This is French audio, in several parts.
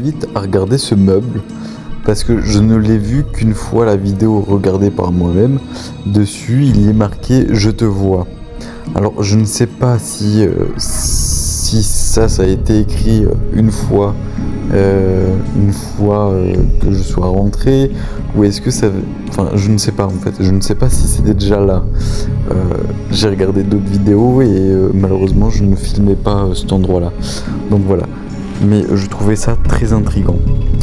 t'invite à regarder ce meuble parce que je ne l'ai vu qu'une fois la vidéo regardée par moi-même. Dessus, il y est marqué "Je te vois". Alors, je ne sais pas si ça a été écrit une fois que je sois rentré, ou est-ce que ça... Enfin, je ne sais pas en fait. Je ne sais pas si c'était déjà là. J'ai regardé d'autres vidéos et malheureusement, je ne filmais pas cet endroit-là. Donc voilà. Mais je trouvais ça très intriguant.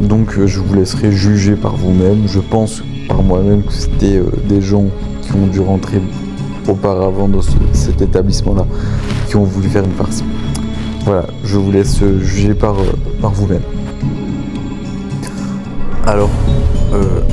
Donc je vous laisserai juger par vous-même. Je pense par moi-même que c'était des gens qui ont dû rentrer auparavant dans cet établissement-là, qui ont voulu faire une farce. Voilà, je vous laisse juger par vous-même. Alors,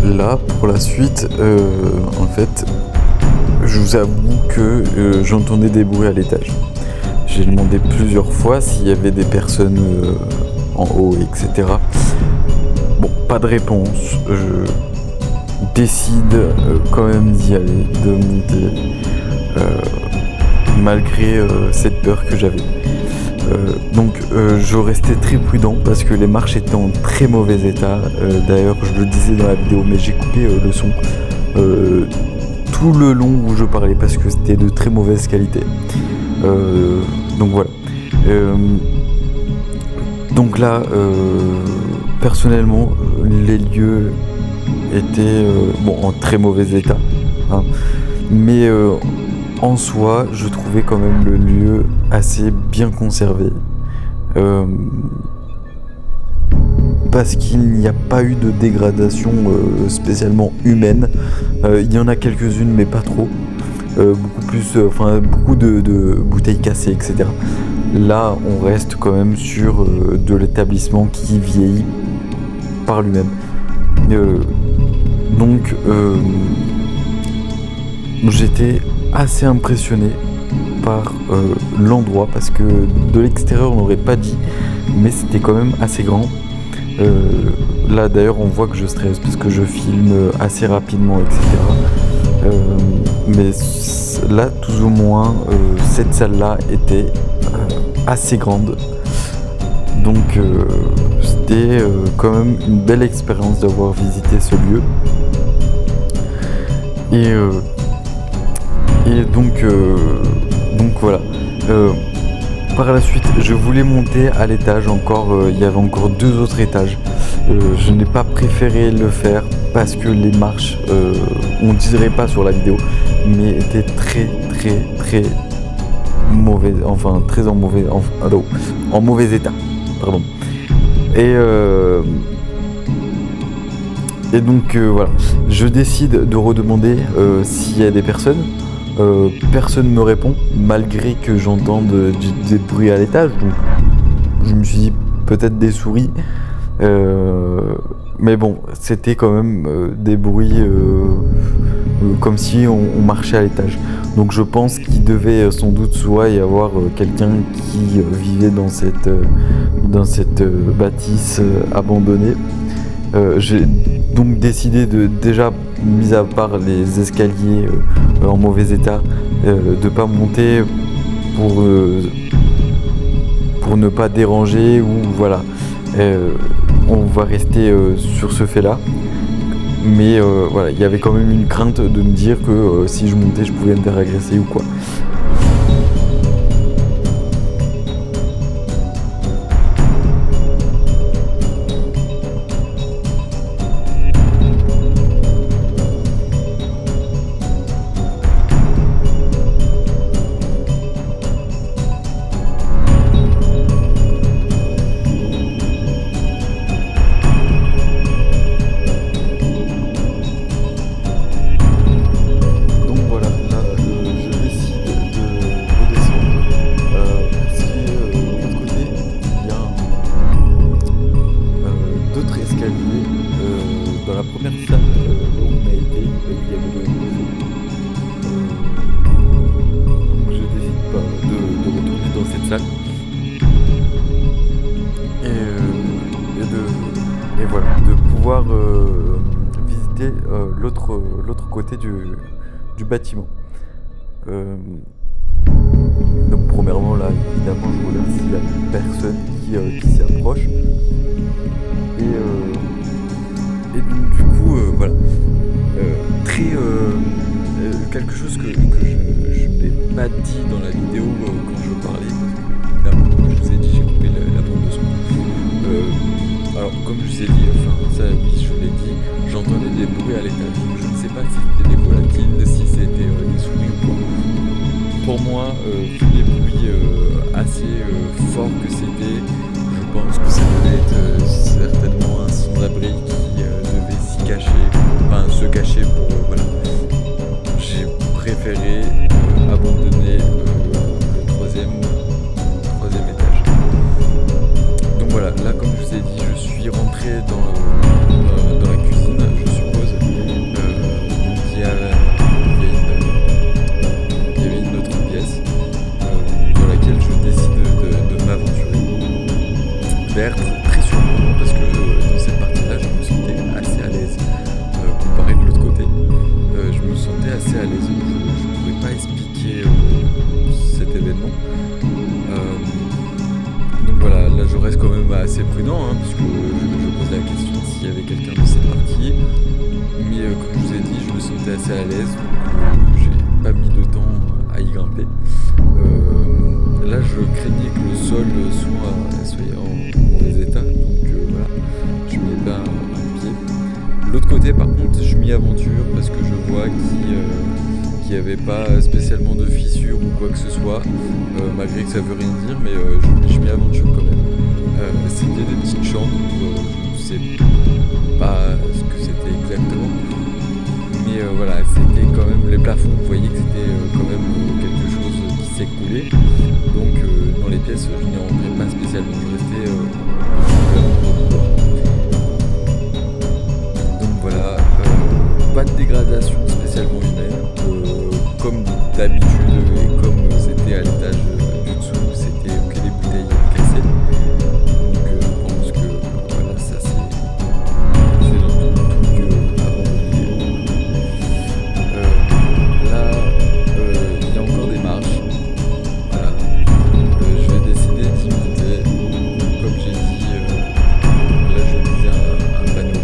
là, pour la suite, en fait, je vous avoue que j'entendais des bruits à l'étage. J'ai demandé plusieurs fois s'il y avait des personnes en haut, etc. Bon, pas de réponse. Je décide quand même d'y aller, de monter, malgré cette peur que j'avais. Donc je restais très prudent parce que les marches étaient en très mauvais état. D'ailleurs, je le disais dans la vidéo, mais j'ai coupé le son tout le long où je parlais parce que c'était de très mauvaise qualité. Donc voilà. Donc là, personnellement, les lieux étaient en très mauvais état, hein, mais en soi, je trouvais quand même le lieu assez bien conservé, parce qu'il n'y a pas eu de dégradation spécialement humaine. Il y en a quelques-unes, mais pas trop. Beaucoup de bouteilles cassées, etc. Là, on reste quand même sur de l'établissement qui vieillit par lui-même. Donc, j'étais assez impressionné par l'endroit parce que de l'extérieur, on n'aurait pas dit, mais c'était quand même assez grand. Là, d'ailleurs, on voit que je stresse parce que je filme assez rapidement, etc. Mais là, tout au moins, cette salle-là était assez grande. Donc, c'était quand même une belle expérience d'avoir visité ce lieu. Et donc voilà. Par la suite, je voulais monter à l'étage encore. Il y avait encore 2 autres étages. Je n'ai pas préféré le faire parce que les marches, on dirait pas sur la vidéo, mais étaient très mauvais, enfin très en mauvais, en mauvais état. Pardon. Et donc voilà, je décide de redemander s'il y a des personnes. Personne ne me répond, malgré que j'entende des bruits à l'étage. Donc je me suis dit peut-être des souris. Mais bon, c'était quand même des bruits comme si on marchait à l'étage. Donc je pense qu'il devait sans doute soit y avoir quelqu'un qui vivait dans cette bâtisse abandonnée. J'ai donc décidé de, déjà mis à part les escaliers en mauvais état, de pas monter pour ne pas déranger, ou voilà. On va rester sur ce fait là, mais voilà, il y avait quand même une crainte de me dire que si je montais je pouvais me faire agresser ou quoi. Dans la première salle où on a été, il y avait le donc je décide pas de retourner dans cette salle et voilà, de pouvoir visiter l'autre côté du bâtiment. Donc premièrement là, évidemment, je regarde s'il y a personne qui qui s'y approche. Et donc du coup, voilà. Quelque chose que je n'ai pas dit dans la vidéo quand je parlais, parce que évidemment, comme je vous ai dit, j'ai coupé la bande de son. Alors, comme je vous ai dit, enfin, ça, oui, je vous l'ai dit, j'entendais des bruits à l'étage. Donc, je ne sais pas si c'était des volatiles, si c'était des souris ou quoi. Pour moi, vu les bruits assez forts que c'était, je pense que ça devait être certainement un sans-abri qui devait s'y cacher, enfin se cacher pour voilà. J'ai préféré abandonner le troisième étage. Donc voilà, là comme je vous ai dit, je suis rentré dans la cuisine, je suppose. Donc il y avait une autre pièce dans laquelle je décide de m'aventurer. Verte, très surprenant parce que dans cette partie-là, je me sentais assez à l'aise comparé de l'autre côté. Je me sentais assez à l'aise. Je ne pouvais pas expliquer cet événement. Donc voilà, là je reste quand même assez prudent, puisque je pose la question s'il y avait quelqu'un de cette partie. Mais comme je vous ai dit, je me sentais assez à l'aise. J'ai pas mis de temps à y grimper. Là je craignais que le sol soit en mauvais état. Donc voilà, je mets pas un pied. De l'autre côté, par contre, je m'y aventure parce que je vois qu'il n'y avait pas spécialement de fissures ou quoi que ce soit, malgré que ça veut rien dire, mais je m'y aventure quand même. C'était des petites chambres, je ne sais pas ce que c'était exactement, mais voilà, c'était quand même les plafonds, vous voyez que c'était quand même quelque chose qui s'écroulait, donc dans les pièces, je n'y rentrais pas spécialement, je restais voilà, pas de dégradation spécialement humaine, comme d'habitude et comme c'était à l'étage du dessous, c'était que des bouteilles cassées. Donc je pense que voilà, ça c'est dans tout lieu abandonné. Là, il y a encore des marches. Voilà, je vais décider d'y monter. Comme j'ai dit, là je disais un panneau.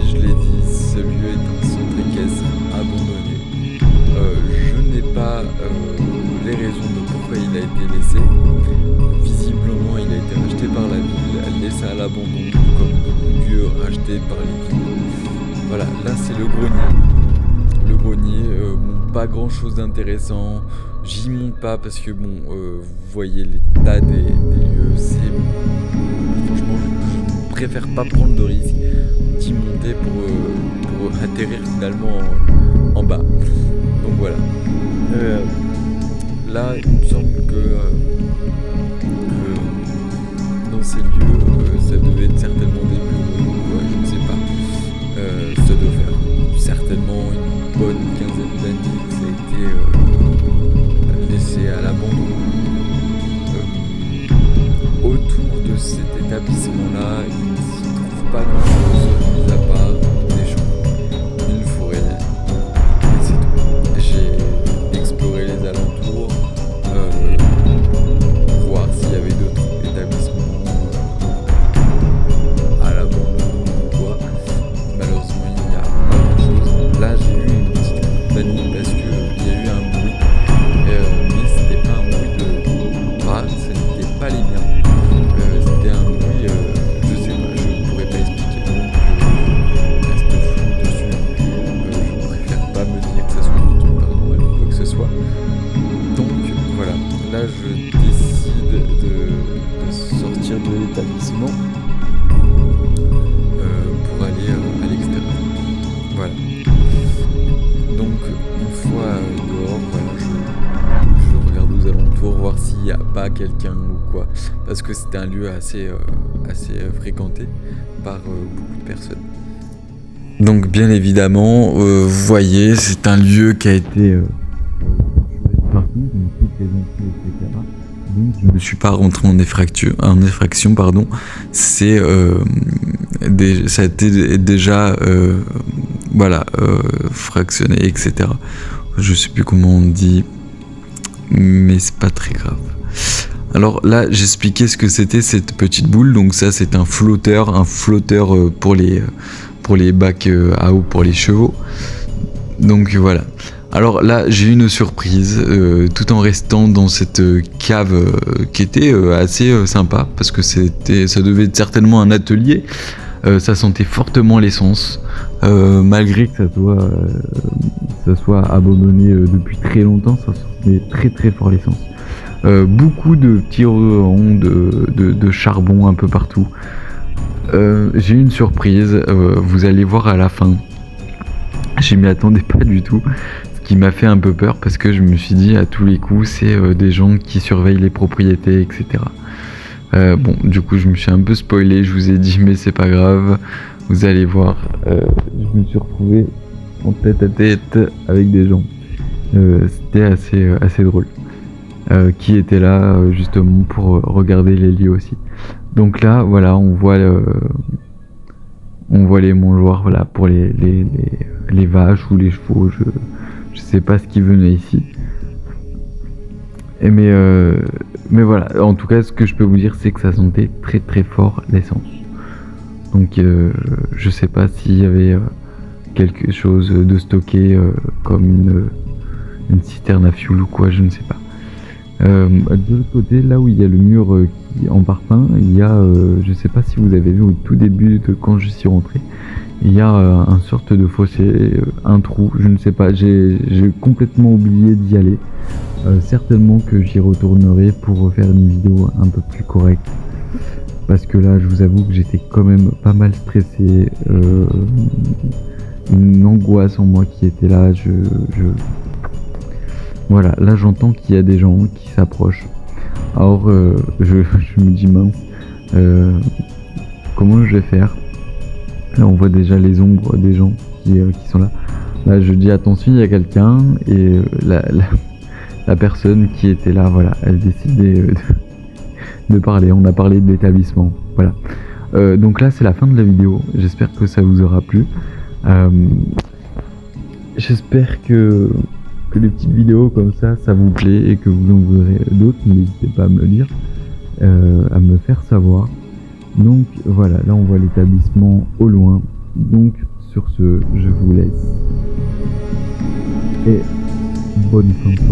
Je l'ai dit, ce lieu est un centre équestre abandonné. Je n'ai pas les raisons de pourquoi il a été laissé. Visiblement, il a été racheté par la ville, laissé à l'abandon, comme beaucoup de lieux rachetés par les villes. Voilà, là c'est le grenier. Le grenier, pas grand chose d'intéressant. J'y monte pas parce que vous voyez l'état des lieux. Franchement, je préfère pas prendre de risque d'y monter pour atterrir finalement en bas. Donc voilà. Là, il me semble que dans ces lieux, ça devait être certainement des bureaux, je ne sais pas. Ça doit faire certainement une bonne quinzaine d'années que ça a été laissé à l'abandon. Autour de cet établissement-là, il ne s'y trouve pas grand-chose, mis à part des champs, une forêt, et c'est tout. J'ai exploré les alentours, voir s'il y avait d'autres établissements à l'abandon ou quoi. Malheureusement, il n'y a pas grand-chose. Là, j'ai eu une petite panique parce qu'il y a eu un bruit, mais c'était pas un bruit de bras, ce n'était pas les miens. C'était un bruit, je sais pas, je ne pourrais pas expliquer, donc je reste flou dessus. Je préfère pas me dire que ça soit un truc paranormal ou quoi que ce soit. Donc voilà, là je décide de sortir de l'établissement pour aller à l'extérieur. Voilà. Donc une fois dehors, voilà, je regarde aux alentours, voir s'il n'y a pas quelqu'un ou quoi, parce que c'était un lieu assez fréquenté par beaucoup de personnes. Donc bien évidemment, vous voyez, c'est un lieu qui a été partout, donc toutes les entrées, etc. Donc je ne suis pas rentré en effraction, pardon. Ça a été déjà fractionné, etc. Je sais plus comment on dit, mais c'est pas très grave. Alors là, j'expliquais ce que c'était cette petite boule. Donc ça, c'est un flotteur pour les bacs à eau pour les chevaux. Donc voilà. Alors là, j'ai eu une surprise, tout en restant dans cette cave qui était assez sympa, parce que ça devait être certainement un atelier. Ça sentait fortement l'essence, malgré que ça soit abandonné depuis très longtemps, ça sentait très très fort l'essence. Beaucoup de petits ronds de charbon un peu partout. J'ai eu une surprise, vous allez voir à la fin. Je m'y attendais pas du tout, ce qui m'a fait un peu peur parce que je me suis dit à tous les coups c'est des gens qui surveillent les propriétés, etc. Bon, du coup je me suis un peu spoilé, je vous ai dit mais c'est pas grave, vous allez voir, je me suis retrouvé en tête à tête avec des gens. C'était assez drôle. Qui étaient là justement pour regarder les lits aussi. Donc là, voilà, on voit les mangeoires, voilà, pour les vaches ou les chevaux, je sais pas ce qui venait ici. Mais voilà, en tout cas, ce que je peux vous dire, c'est que ça sentait très très fort l'essence. Donc je sais pas s'il y avait quelque chose de stocké comme une citerne à fioul ou quoi, je ne sais pas. De l'autre côté, là où il y a le mur en parpaing, il y a, je sais pas si vous avez vu au tout début de quand je suis rentré, il y a un sorte de fossé, un trou, je ne sais pas, j'ai complètement oublié d'y aller. Certainement que j'y retournerai pour refaire une vidéo un peu plus correcte. Parce que là, je vous avoue que j'étais quand même pas mal stressé. Une angoisse en moi qui était là. Voilà, là j'entends qu'il y a des gens qui s'approchent. Alors je me dis mince, comment je vais faire? Là on voit déjà les ombres des gens qui sont là. Là je dis attention, il y a quelqu'un et la personne qui était là, voilà, elle décidait de parler. On a parlé de l'établissement, voilà. Donc là c'est la fin de la vidéo. J'espère que ça vous aura plu. J'espère que les petites vidéos comme ça vous plaît et que vous en voudrez d'autres. N'hésitez pas à me le dire, à me faire savoir. Donc voilà, là on voit l'établissement au loin. Donc sur ce, je vous laisse et bonne fin.